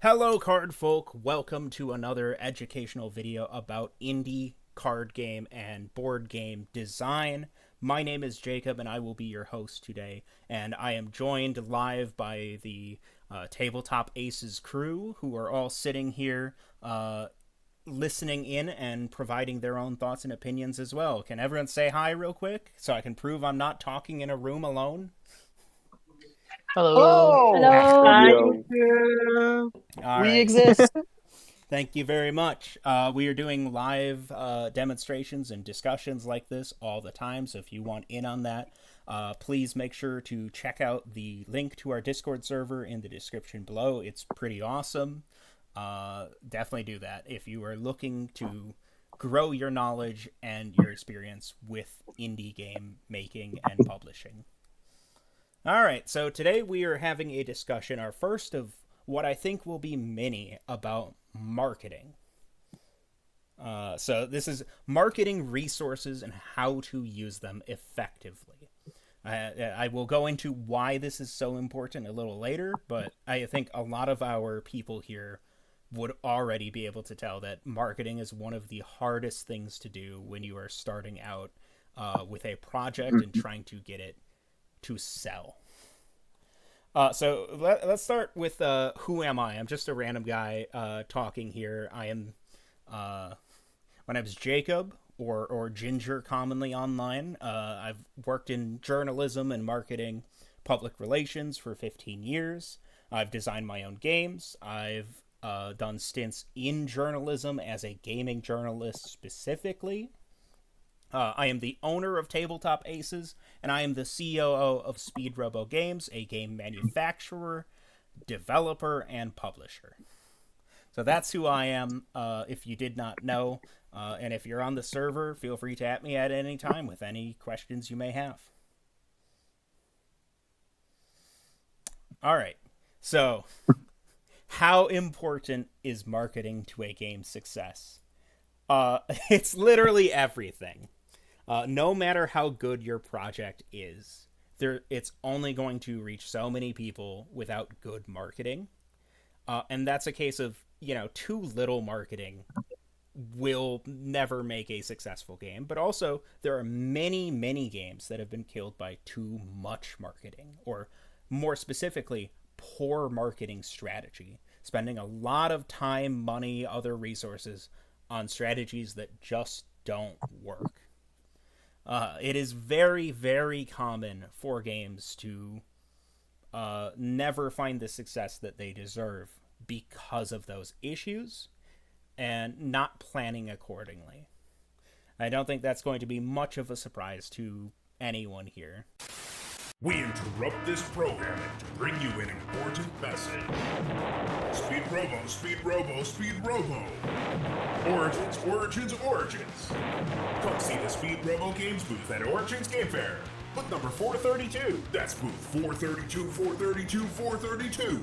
Hello, card folk. Welcome to another educational video about indie card game and board game design. My name is Jacob, and I will be your host today. And I am joined live by the Tabletop Aces crew, who are all sitting here listening in and providing their own thoughts and opinions as well. Can everyone say hi real quick so I can prove I'm not talking in a room alone? Hello. Hello. Hello. Hi. Yo. All We right. exist. Thank you very much. We are doing live demonstrations and discussions like this all the time, so if you want in on that, please make sure to check out the link to our Discord server in the description below. It's pretty awesome. Definitely do that if you are looking to grow your knowledge and your experience with indie game making and publishing. All right, so today we are having a discussion, our first of what I think will be many, about marketing. So this is marketing resources and how to use them effectively. I will go into why this is so important a little later, but I think a lot of our people here would already be able to tell that marketing is one of the hardest things to do when you are starting out with a project and trying to get it to sell. So let's start with who am I? I'm just a random guy talking here. I am my name's Jacob, or Ginger commonly online. I've worked in journalism and marketing, public relations for 15 years. I've designed my own games. I've done stints in journalism as a gaming journalist specifically. I am the owner of Tabletop Aces, and I am the COO of Speedrobo Games, a game manufacturer, developer, and publisher. So that's who I am, if you did not know. And if you're on the server, feel free to at me at any time with any questions you may have. All right. So, how important is marketing to a game's success? It's literally everything. No matter how good your project is, it's only going to reach so many people without good marketing. And that's a case of, too little marketing will never make a successful game. But also, there are many, many games that have been killed by too much marketing, or more specifically, poor marketing strategy. Spending a lot of time, money, other resources on strategies that just don't work. It is very, very common for games to never find the success that they deserve because of those issues and not planning accordingly. I don't think that's going to be much of a surprise to anyone here. We interrupt this programming to bring you an important message. Speedrobo, Speedrobo, Speedrobo. Origins, Origins, Origins. Come see the Speedrobo Games booth at Origins Game Fair. Booth number 432. That's booth 432, 432, 432.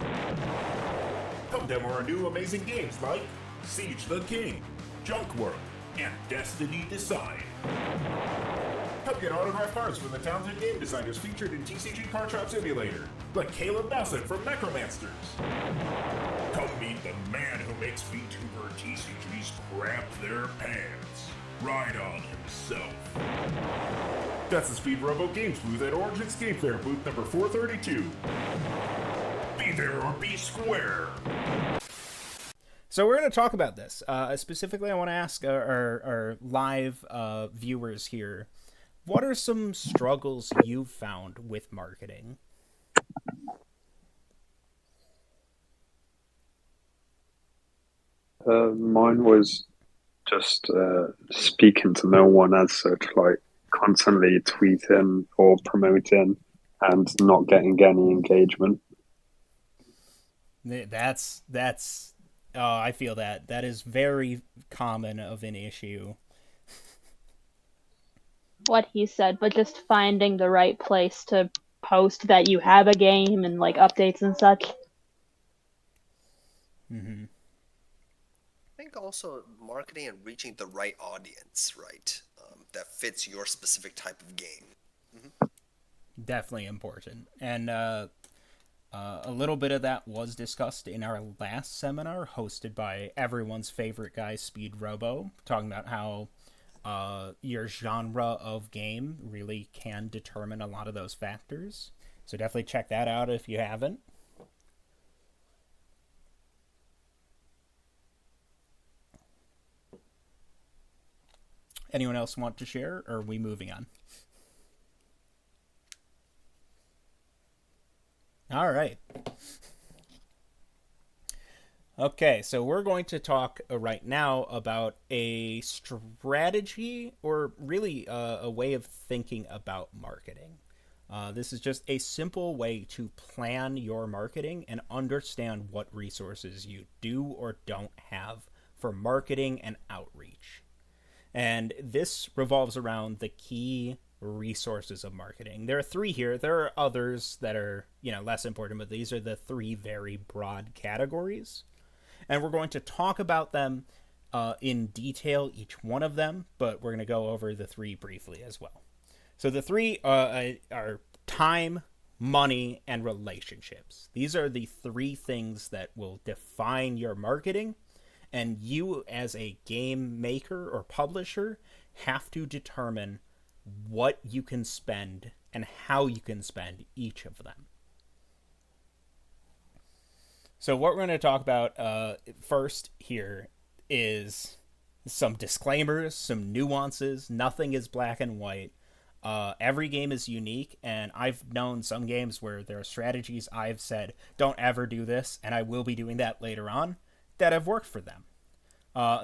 Come demo our new amazing games like Siege the King, Junk World, and Destiny Decide. Come get autographed cards from the talented game designers featured in TCG Card Shop Simulator, like Caleb Bassett from Necromancers. Come meet the man who makes VTuber TCGs crap their pants, Rhydon himself. That's the Speedrobo Games booth at Origins Game Fair, booth number 432. Be there or be square. So we're going to talk about this. Specifically, I want to ask our live viewers here, what are some struggles you've found with marketing? Mine was just speaking to no one as such, like constantly tweeting or promoting and not getting any engagement. That's I feel that is very common of an issue. What he said, but just finding the right place to post that you have a game and like updates and such. Mm-hmm. I think also marketing and reaching the right audience, right? That fits your specific type of game. Definitely important. And A little bit of that was discussed in our last seminar, hosted by everyone's favorite guy, Speedrobo, talking about how your genre of game really can determine a lot of those factors. So definitely check that out if you haven't. Anyone else want to share, or are we moving on? All right. Okay, so we're going to talk right now about a strategy, or really a way of thinking about marketing. This is just a simple way to plan your marketing and understand what resources you do or don't have for marketing and outreach. And this revolves around the key resources of marketing. There are 3 here. There are others that are, less important, but these are the 3 very broad categories. And we're going to talk about them in detail, each one of them, but we're going to go over the 3 briefly as well. So the 3 are time, money, and relationships. These are the 3 things that will define your marketing, and you as a game maker or publisher have to determine what you can spend and how you can spend each of them. So what we're going to talk about first here is some disclaimers, some nuances. Nothing is black and white. Every game is unique, and I've known some games where there are strategies I've said, don't ever do this, and I will be doing that later on, that have worked for them.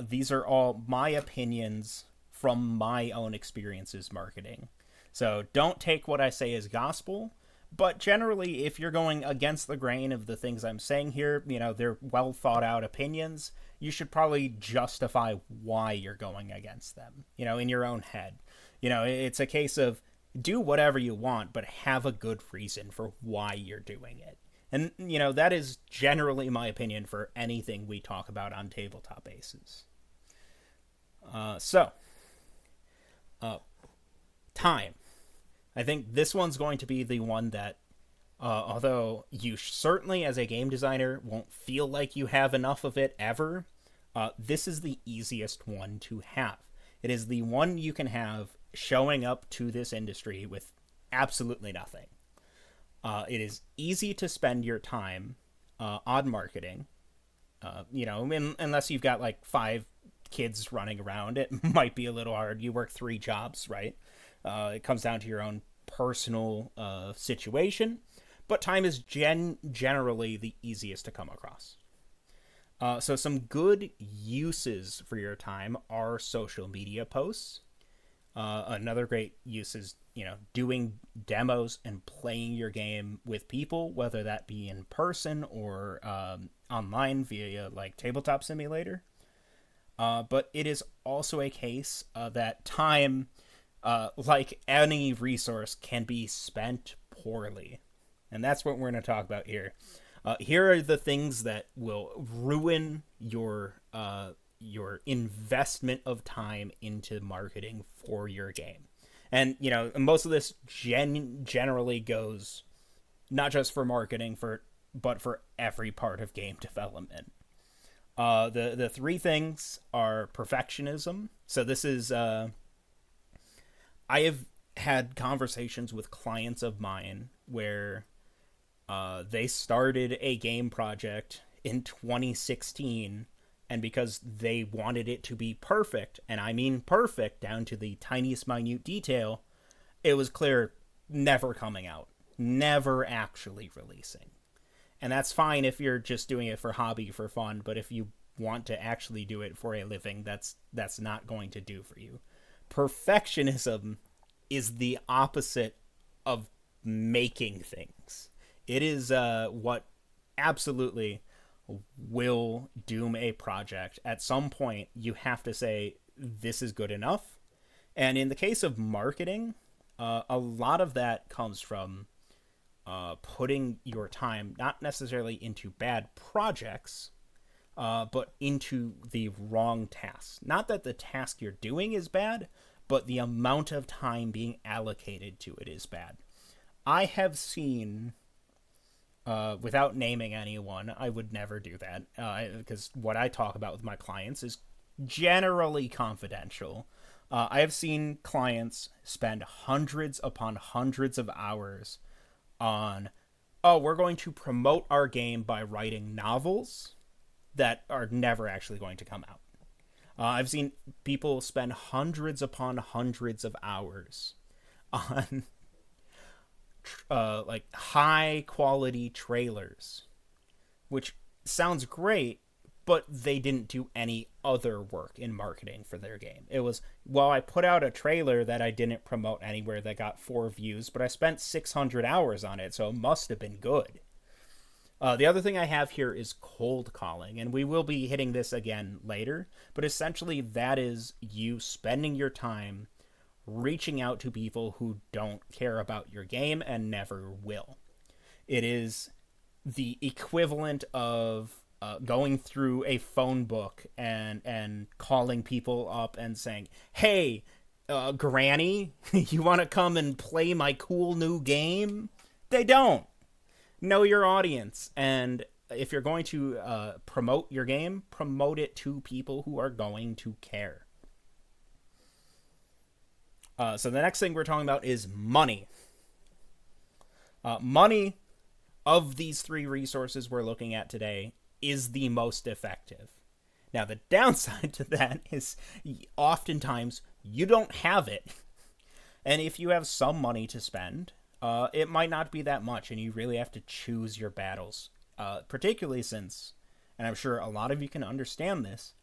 These are all my opinions from my own experiences marketing. So don't take what I say as gospel, but generally, if you're going against the grain of the things I'm saying here, they're well thought out opinions, you should probably justify why you're going against them, in your own head. It's a case of do whatever you want, but have a good reason for why you're doing it. And, that is generally my opinion for anything we talk about on Tabletop Aces. Time. I think this one's going to be the one that, although you certainly as a game designer won't feel like you have enough of it ever, this is the easiest one to have. It is the one you can have showing up to this industry with absolutely nothing. It is easy to spend your time on marketing, unless you've got like 5 kids running around. It might be a little hard. You work 3 jobs, right? It comes down to your own personal situation, but time is generally the easiest to come across. So some good uses for your time are social media posts. Another great use is, doing demos and playing your game with people, whether that be in person or online via like Tabletop Simulator. But it is also a case that time, like any resource, can be spent poorly. And that's what we're going to talk about here. Here are the things that will ruin your investment of time into marketing for your game. And, most of this generally goes not just for marketing, but for every part of game development. The 3 things are perfectionism. So this is... I have had conversations with clients of mine where they started a game project in 2016, and because they wanted it to be perfect, and I mean perfect down to the tiniest minute detail, it was clear never coming out, never actually releasing. And that's fine if you're just doing it for hobby, for fun, but if you want to actually do it for a living, that's not going to do for you. Perfectionism is the opposite of making things. It is what absolutely will doom a project. At some point, you have to say, this is good enough. And in the case of marketing, a lot of that comes from putting your time not necessarily into bad projects, but into the wrong tasks. Not that the task you're doing is bad, but the amount of time being allocated to it is bad. I have seen without naming anyone, I would never do that, because what I talk about with my clients is generally confidential. I have seen clients spend hundreds upon hundreds of hours on, oh, we're going to promote our game by writing novels that are never actually going to come out. I've seen people spend hundreds upon hundreds of hours on like high quality trailers, which sounds great, but they didn't do any other work in marketing for their game. It was, well, I put out a trailer that I didn't promote anywhere that got 4 views, but I spent 600 hours on it, so it must have been good. The other thing I have here is cold calling, and we will be hitting this again later, but essentially that is you spending your time reaching out to people who don't care about your game and never will. It is the equivalent of going through a phone book and calling people up and saying, hey, Granny, you want to come and play my cool new game? They don't. Know your audience, and if you're going to promote your game, promote it to people who are going to care. So the next thing we're talking about is money. Money, of these 3 resources we're looking at today, is the most effective. Now, the downside to that is oftentimes you don't have it. And if you have some money to spend, it might not be that much, and you really have to choose your battles. Particularly since, and I'm sure a lot of you can understand this,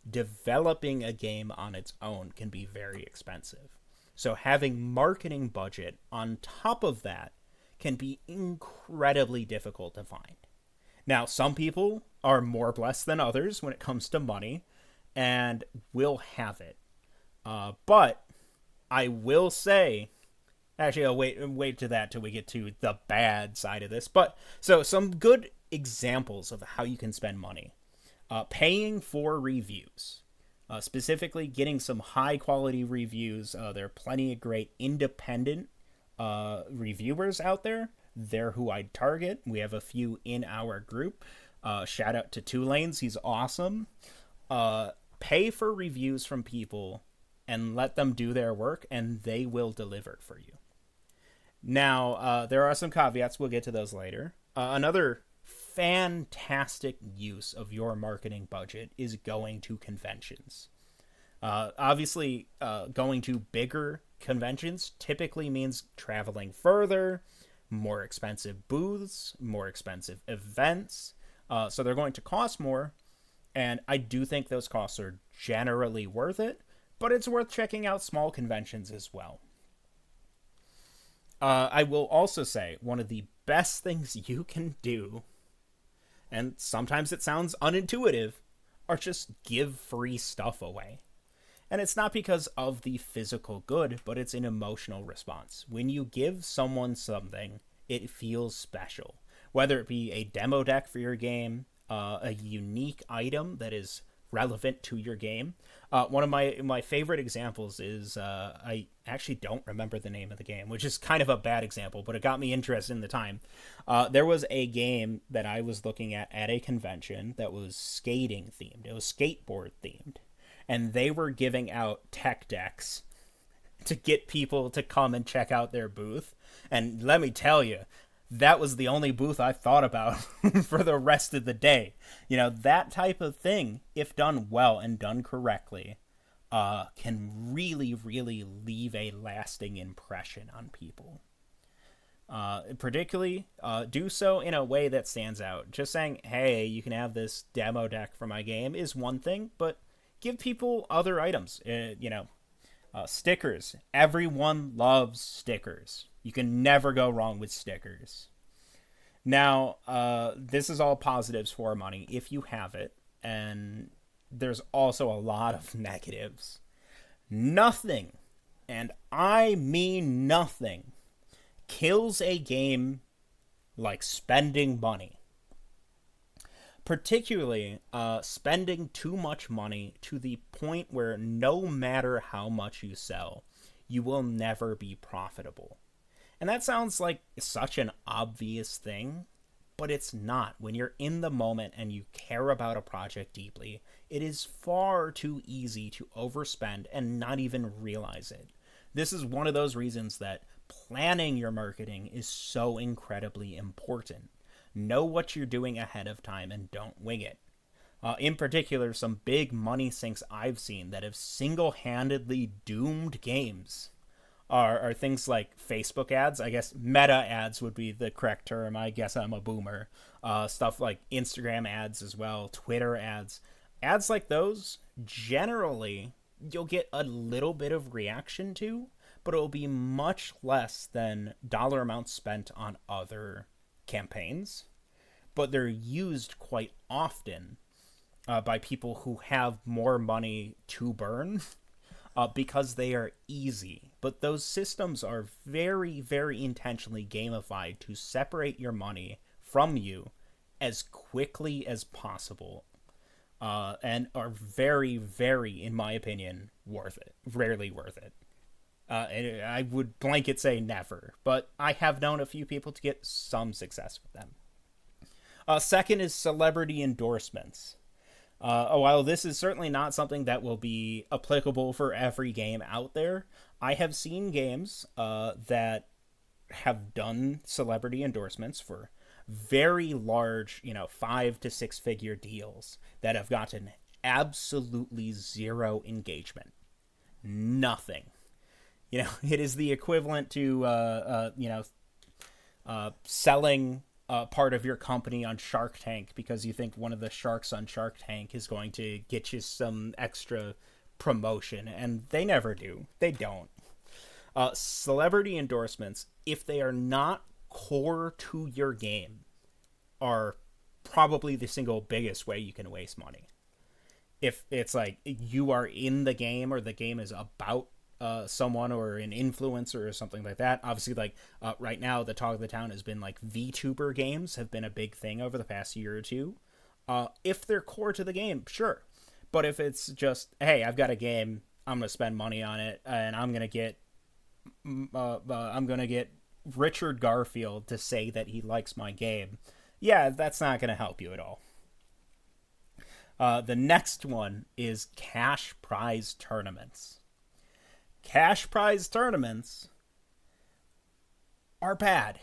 developing a game on its own can be very expensive. So having marketing budget on top of that can be incredibly difficult to find. Now, some people are more blessed than others when it comes to money and will have it. But I will say, actually, I'll wait to that till we get to the bad side of this. But so some good examples of how you can spend money. Paying for reviews. Specifically getting some high quality reviews. There are plenty of great independent reviewers out there. They're who I'd target. We have a few in our group. Shout out to Two Lanes. He's awesome. Pay for reviews from people and let them do their work, and they will deliver for you. Now, there are some caveats. We'll get to those later. Another fantastic use of your marketing budget is going to conventions. Obviously, going to bigger conventions typically means traveling further, more expensive booths, more expensive events. So they're going to cost more, and I do think those costs are generally worth it, but it's worth checking out small conventions as well. I will also say one of the best things you can do, and sometimes it sounds unintuitive, are just give free stuff away. And it's not because of the physical good, but it's an emotional response. When you give someone something, it feels special. Whether it be a demo deck for your game, a unique item that is relevant to your game. One of my favorite examples is, I actually don't remember the name of the game, which is kind of a bad example, but it got me interested in the time. There was a game that I was looking at a convention that was skating themed. It was skateboard themed. And they were giving out tech decks to get people to come and check out their booth. And let me tell you, that was the only booth I thought about for the rest of the day. You know, that type of thing, if done well and done correctly, can really, really leave a lasting impression on people. Particularly, do so in a way that stands out. Just saying, hey, you can have this demo deck for my game is one thing, but give people other items. Stickers. Everyone loves stickers. You can never go wrong with stickers. Now, this is all positives for money if you have it, and there's also a lot of negatives. Nothing, and I mean nothing, kills a game like spending money. Particularly, spending too much money to the point where no matter how much you sell, you will never be profitable. And that sounds like such an obvious thing, but it's not. When you're in the moment and you care about a project deeply, it is far too easy to overspend and not even realize it. This is one of those reasons that planning your marketing is so incredibly important. Know what you're doing ahead of time and don't wing it. In particular, some big money sinks I've seen that have single-handedly doomed games are things like Facebook ads. I guess meta ads would be the correct term. I guess I'm a boomer. Stuff like Instagram ads as well, Twitter ads. Ads like those, generally, you'll get a little bit of reaction to, but it'll be much less than dollar amounts spent on other campaigns. But they're used quite often by people who have more money to burn because they are easy. But those systems are very, very intentionally gamified to separate your money from you as quickly as possible. And are very, very, in my opinion, worth it. Rarely worth it. And I would blanket say never, but I have known a few people to get some success with them. Second is celebrity endorsements. While this is certainly not something that will be applicable for every game out there, I have seen games that have done celebrity endorsements for very large, 5 to 6 figure deals that have gotten absolutely zero engagement. Nothing. It is the equivalent to, selling part of your company on Shark Tank because you think one of the sharks on Shark Tank is going to get you some extra promotion, and they never do. They don't. Celebrity endorsements, if they are not core to your game, are probably the single biggest way you can waste money. If it's like you are in the game or the game is about someone or an influencer or something like that. Obviously, right now, the talk of the town has been VTuber games have been a big thing over the past year or two. If they're core to the game, sure. But if it's just, hey, I've got a game, I'm going to spend money on it, and I'm going to get Richard Garfield to say that he likes my game. Yeah, that's not going to help you at all. The next one is cash prize tournaments. Cash prize tournaments are bad.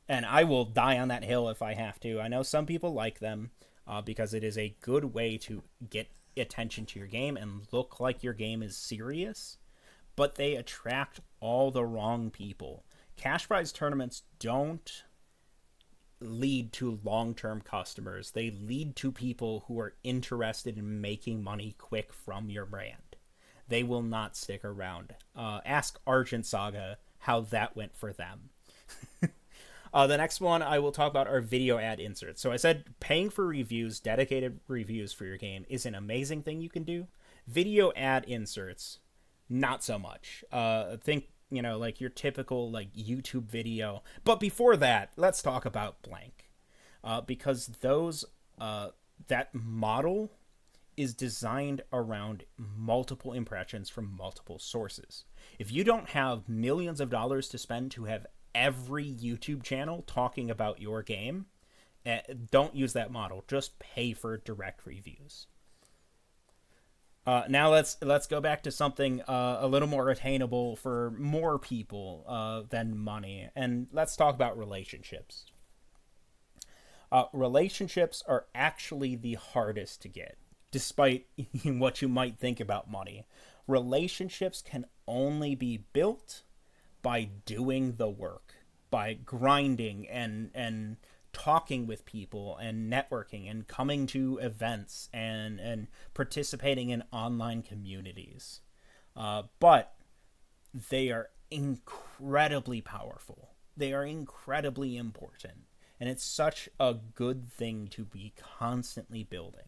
And I will die on that hill if I have to. I know some people like them because it is a good way to get attention to your game and look like your game is serious. But they attract all the wrong people. Cash prize tournaments don't lead to long-term customers. They lead to people who are interested in making money quick from your brand. They will not stick around. Ask Argent Saga how that went for them. The next one I will talk about are video ad inserts. So I said paying for reviews, dedicated reviews for your game is an amazing thing you can do. Video ad inserts, not so much. Think, your typical YouTube video. But before that, let's talk about blank. Because that model is designed around multiple impressions from multiple sources. If you don't have millions of dollars to spend to have every YouTube channel talking about your game, don't use that model. Just pay for direct reviews. Now let's go back to something a little more attainable for more people than money, and let's talk about relationships. Relationships are actually the hardest to get. Despite what you might think about money, relationships can only be built by doing the work, by grinding and talking with people and networking and coming to events and participating in online communities. But they are incredibly powerful. They are incredibly important. And it's such a good thing to be constantly building.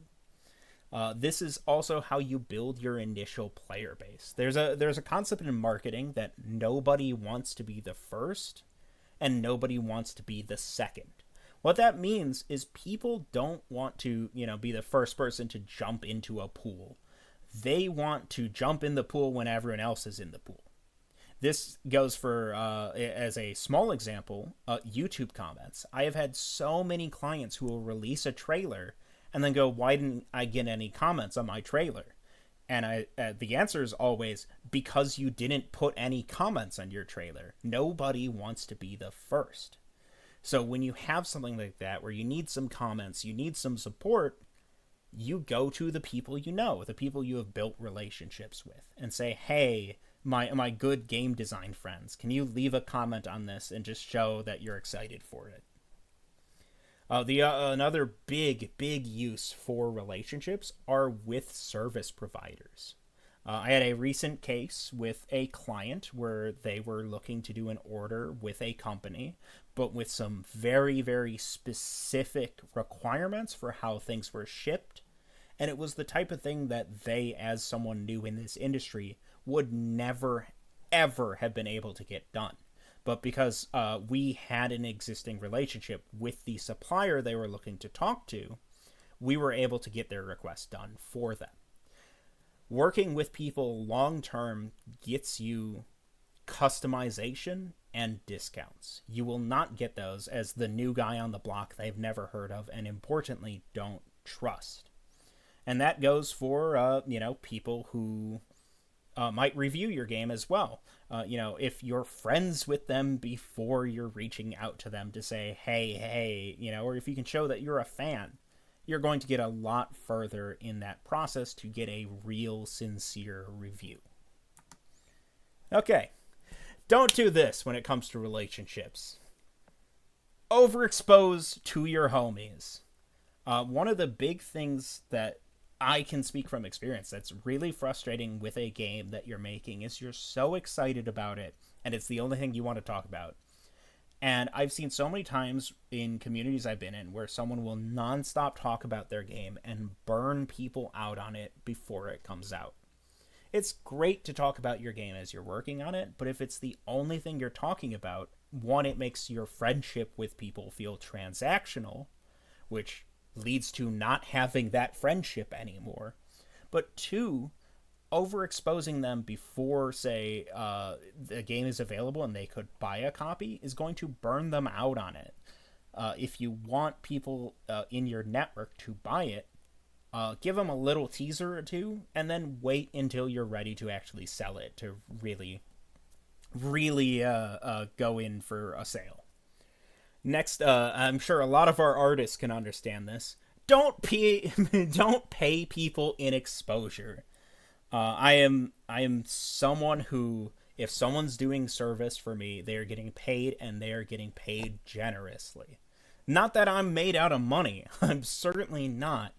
This is also how you build your initial player base. There's a concept in marketing that nobody wants to be the first and nobody wants to be the second. What that means is people don't want to, be the first person to jump into a pool. They want to jump in the pool when everyone else is in the pool. This goes for, as a small example, YouTube comments. I have had so many clients who will release a trailer and then go, why didn't I get any comments on my trailer? And the answer is always, because you didn't put any comments on your trailer. Nobody wants to be the first. So when you have something like that, where you need some comments, you need some support, you go to the people you know, the people you have built relationships with, and say, hey, my good game design friends, can you leave a comment on this and just show that you're excited for it? Another big use for relationships are with service providers. I had a recent case with a client where they were looking to do an order with a company, but with some very specific requirements for how things were shipped. And it was the type of thing that they, as someone new in this industry, would never, ever have been able to get done. But because we had an existing relationship with the supplier they were looking to talk to, we were able to get their request done for them. Working with people long-term gets you customization and discounts. You will not get those as the new guy on the block they've never heard of and, importantly, don't trust. And that goes for, people who might review your game as well. If you're friends with them before you're reaching out to them to say, hey, or if you can show that you're a fan, you're going to get a lot further in that process to get a real, sincere review. Okay, don't do this when it comes to relationships. Overexpose to your homies. One of the big things that I can speak from experience that's really frustrating with a game that you're making is you're so excited about it, and it's the only thing you want to talk about. And I've seen so many times in communities I've been in where someone will nonstop talk about their game and burn people out on it before it comes out. It's great to talk about your game as you're working on it, but if it's the only thing you're talking about, one, it makes your friendship with people feel transactional, which leads to not having that friendship anymore. But two, overexposing them before, say, the game is available and they could buy a copy is going to burn them out on it. If you want people in your network to buy it, give them a little teaser or two, and then wait until you're ready to actually sell it to really go in for a sale. Next, I'm sure a lot of our artists can understand this. Don't pay people in exposure. I am someone who, if someone's doing service for me, they are getting paid, and they are getting paid generously. Not that I'm made out of money. I'm certainly not.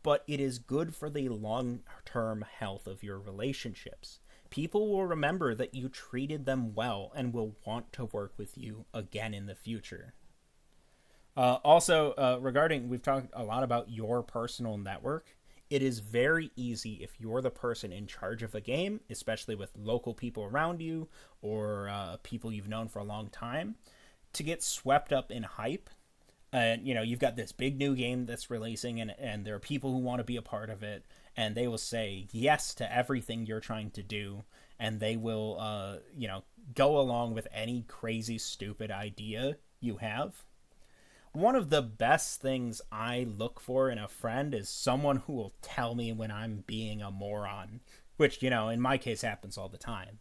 But it is good for the long-term health of your relationships. People will remember that you treated them well and will want to work with you again in the future. Regarding, we've talked a lot about your personal network. It is very easy if you're the person in charge of a game, especially with local people around you or people you've known for a long time, to get swept up in hype. And, you've got this big new game that's releasing, and there are people who want to be a part of it, and they will say yes to everything you're trying to do, and they will, go along with any crazy, stupid idea you have. One of the best things I look for in a friend is someone who will tell me when I'm being a moron, which, in my case happens all the time.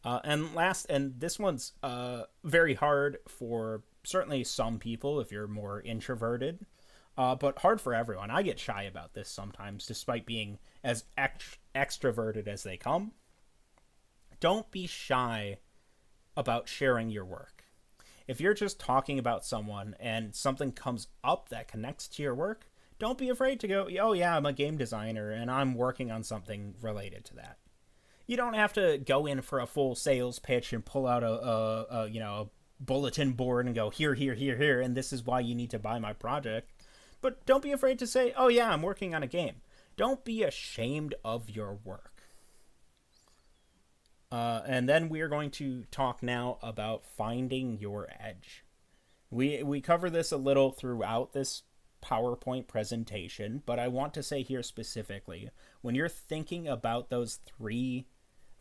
And this one's very hard for certainly some people if you're more introverted, but hard for everyone. I get shy about this sometimes, despite being as extroverted as they come. Don't be shy about sharing your work. If you're just talking about someone and something comes up that connects to your work, don't be afraid to go, oh yeah, I'm a game designer and I'm working on something related to that. You don't have to go in for a full sales pitch and pull out a bulletin board and go here, and this is why you need to buy my project. But don't be afraid to say, oh yeah, I'm working on a game. Don't be ashamed of your work. And then we are going to talk now about finding your edge. We cover this a little throughout this PowerPoint presentation, but I want to say here specifically, when you're thinking about those 3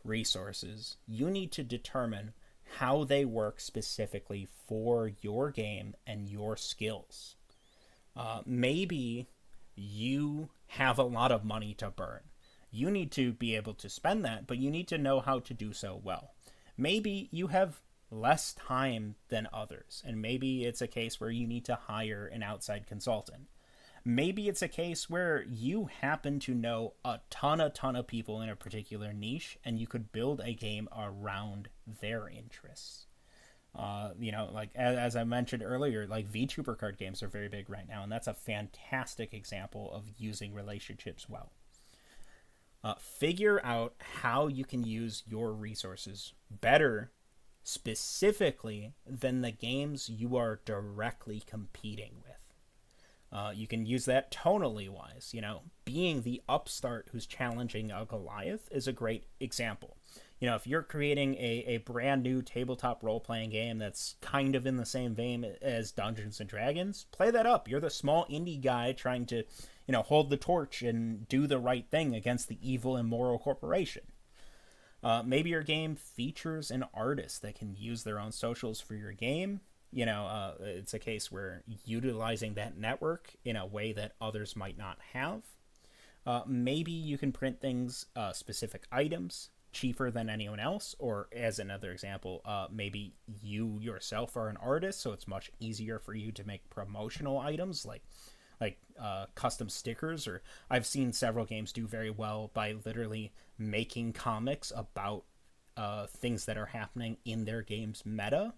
resources, you need to determine how they work specifically for your game and your skills. Maybe you have a lot of money to burn. You need to be able to spend that, but you need to know how to do so well. Maybe you have less time than others, and maybe it's a case where you need to hire an outside consultant. Maybe it's a case where you happen to know a ton of people in a particular niche, and you could build a game around their interests. Like as I mentioned earlier, like VTuber card games are very big right now, and that's a fantastic example of using relationships well. Figure out how you can use your resources better, specifically than the games you are directly competing with. You can use that tonally wise. Being the upstart who's challenging a Goliath is a great example. If you're creating a brand new tabletop role-playing game that's kind of in the same vein as Dungeons and Dragons, play that up. You're the small indie guy trying to, hold the torch and do the right thing against the evil and immoral corporation. Maybe your game features an artist that can use their own socials for your game. It's a case where utilizing that network in a way that others might not have. Maybe you can print things, specific items, cheaper than anyone else, or as another example, maybe you yourself are an artist, so it's much easier for you to make promotional items like custom stickers. Or I've seen several games do very well by literally making comics about things that are happening in their game's meta.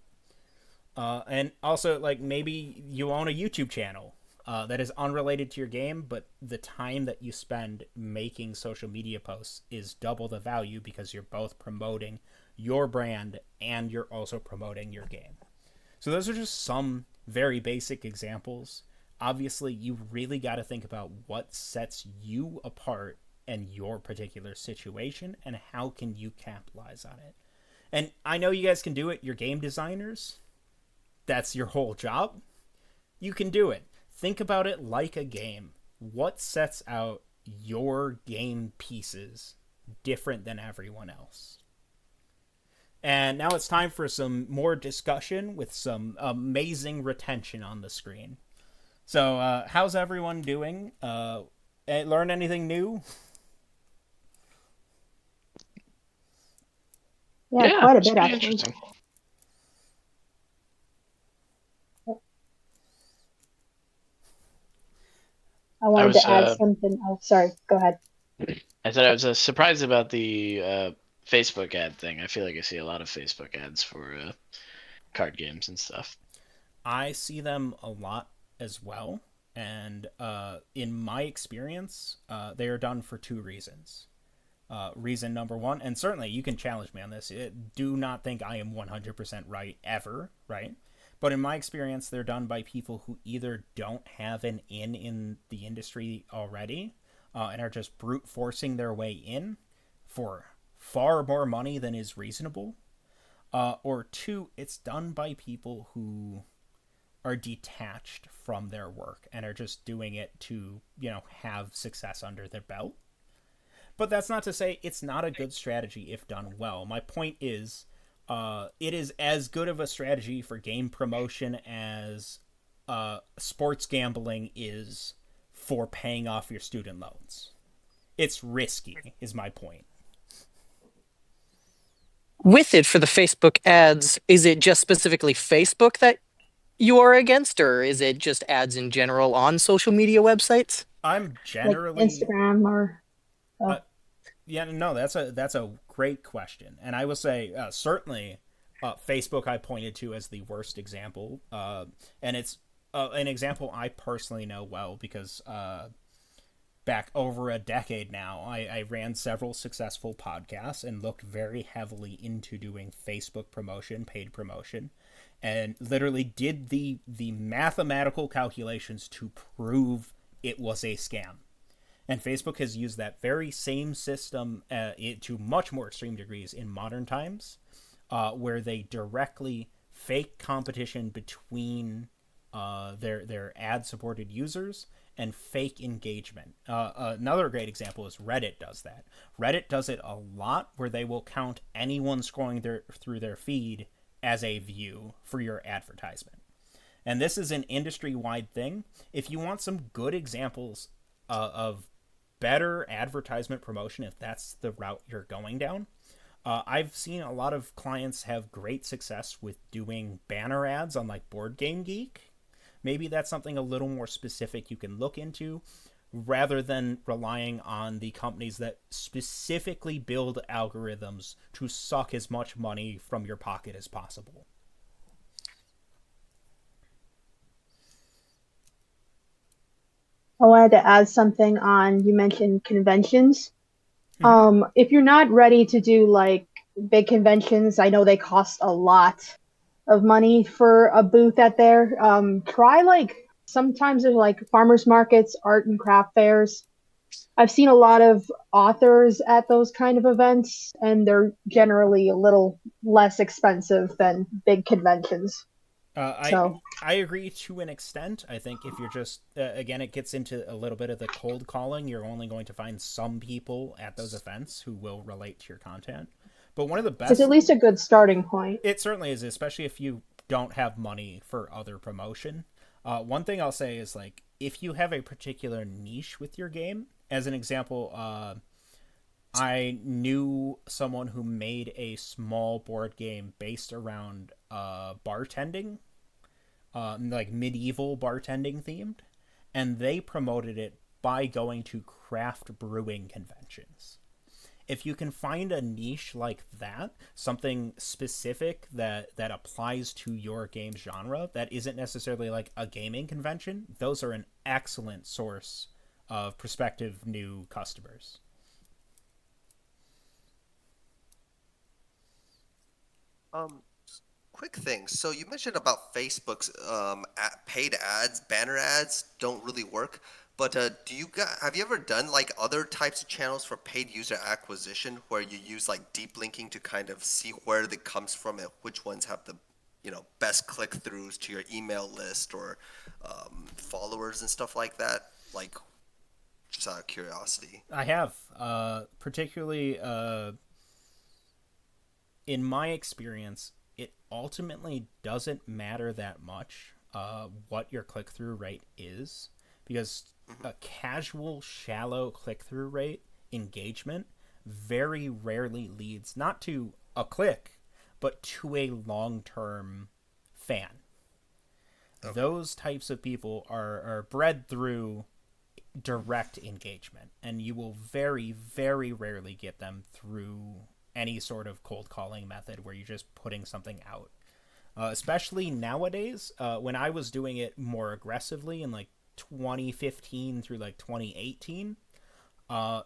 And also, maybe you own a YouTube channel that is unrelated to your game, but the time that you spend making social media posts is double the value because you're both promoting your brand and you're also promoting your game. So those are just some very basic examples. Obviously, you really got to think about what sets you apart in your particular situation and how can you capitalize on it. And I know you guys can do it. You're game designers. That's your whole job. You can do it. Think about it like a game. What sets out your game pieces different than everyone else? And now it's time for some more discussion with some amazing retention on the screen. So, how's everyone doing? Learn anything new? Yeah, quite a bit, actually. Interesting. I wanted to add something. Oh, sorry. Go ahead. I thought I was surprised about the Facebook ad thing. I feel like I see a lot of Facebook ads for card games and stuff. I see them a lot as well. And in my experience, they are done for two reasons. Reason number one, and certainly you can challenge me on this. Do not think I am 100% right ever, right? But in my experience, they're done by people who either don't have an in the industry already and are just brute forcing their way in for far more money than is reasonable. Or two, it's done by people who are detached from their work and are just doing it to, have success under their belt. But that's not to say it's not a good strategy if done well. My point is, it is as good of a strategy for game promotion as sports gambling is for paying off your student loans. It's risky, is my point. With it, for the Facebook ads, is it just specifically Facebook that you are against, or is it just ads in general on social media websites? I'm generally like Instagram or that's a great question, and I will say certainly Facebook I pointed to as the worst example, and it's an example I personally know well because back over a decade now, I ran several successful podcasts and looked very heavily into doing Facebook promotion, paid promotion, and literally did the mathematical calculations to prove it was a scam. And Facebook has used that very same system to much more extreme degrees in modern times, where they directly fake competition between their ad-supported users and fake engagement. Another great example is Reddit does that. Reddit does it a lot, where they will count anyone scrolling through their feed as a view for your advertisement. And this is an industry-wide thing. If you want some good examples of better advertisement promotion, if that's the route you're going down, I've seen a lot of clients have great success with doing banner ads on like Board Game Geek. Maybe that's something a little more specific you can look into, rather than relying on the companies that specifically build algorithms to suck as much money from your pocket as possible. I wanted to add something on, you mentioned conventions. If you're not ready to do like big conventions, I know they cost a lot of money for a booth at there. Try like sometimes there's like farmers markets, art and craft fairs. I've seen a lot of authors at those kind of events, and they're generally a little less expensive than big conventions. So I agree to an extent. I think if you're just again, it gets into a little bit of the cold calling. You're only going to find some people at those events who will relate to your content. But one of the best, it's at least a good starting point. it certainly is, especially if you don't have money for other promotion. One thing I'll say is, like, if you have a particular niche with your game, as an example, I knew someone who made a small board game based around bartending, like medieval bartending themed, and they promoted it by going to craft brewing conventions. If you can find a niche like that, something specific that applies to your game genre that isn't necessarily like a gaming convention, those are an excellent source of prospective new customers. Quick thing. So you mentioned about Facebook's paid ads, banner ads don't really work. But have you ever done like other types of channels for paid user acquisition where you use like deep linking to kind of see where it comes from and which ones have the best click-throughs to your email list or followers and stuff like that? Like, just out of curiosity. I have, particularly in my experience, it ultimately doesn't matter that much what your click-through rate is, because a casual, shallow click-through rate engagement very rarely leads not to a click, but to a long-term fan. Okay. Those types of people are bred through direct engagement, and you will very, very rarely get them through any sort of cold calling method where you're just putting something out. Especially nowadays, when I was doing it more aggressively in like 2015 through like 2018,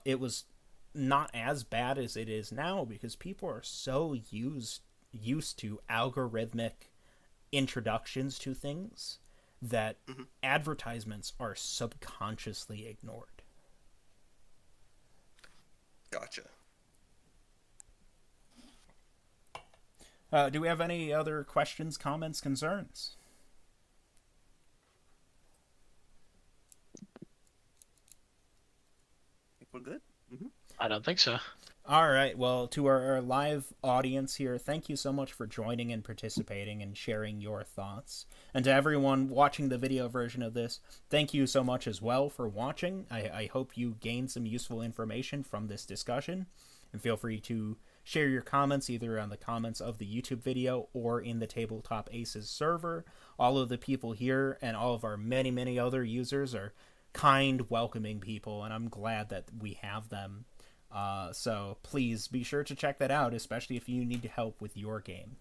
it was not as bad as it is now, because people are so used to algorithmic introductions to things that advertisements are subconsciously ignored. Gotcha. Do we have any other questions, comments, concerns? We're good? I don't think so. All right. Well, to our live audience here, thank you so much for joining and participating and sharing your thoughts. And to everyone watching the video version of this, thank you so much as well for watching. I hope you gained some useful information from this discussion. And feel free to share your comments either on the comments of the YouTube video or in the Tabletop Aces server. All of the people here and all of our many, many other users are kind, welcoming people, and I'm glad that we have them. So please be sure to check that out, especially if you need help with your game.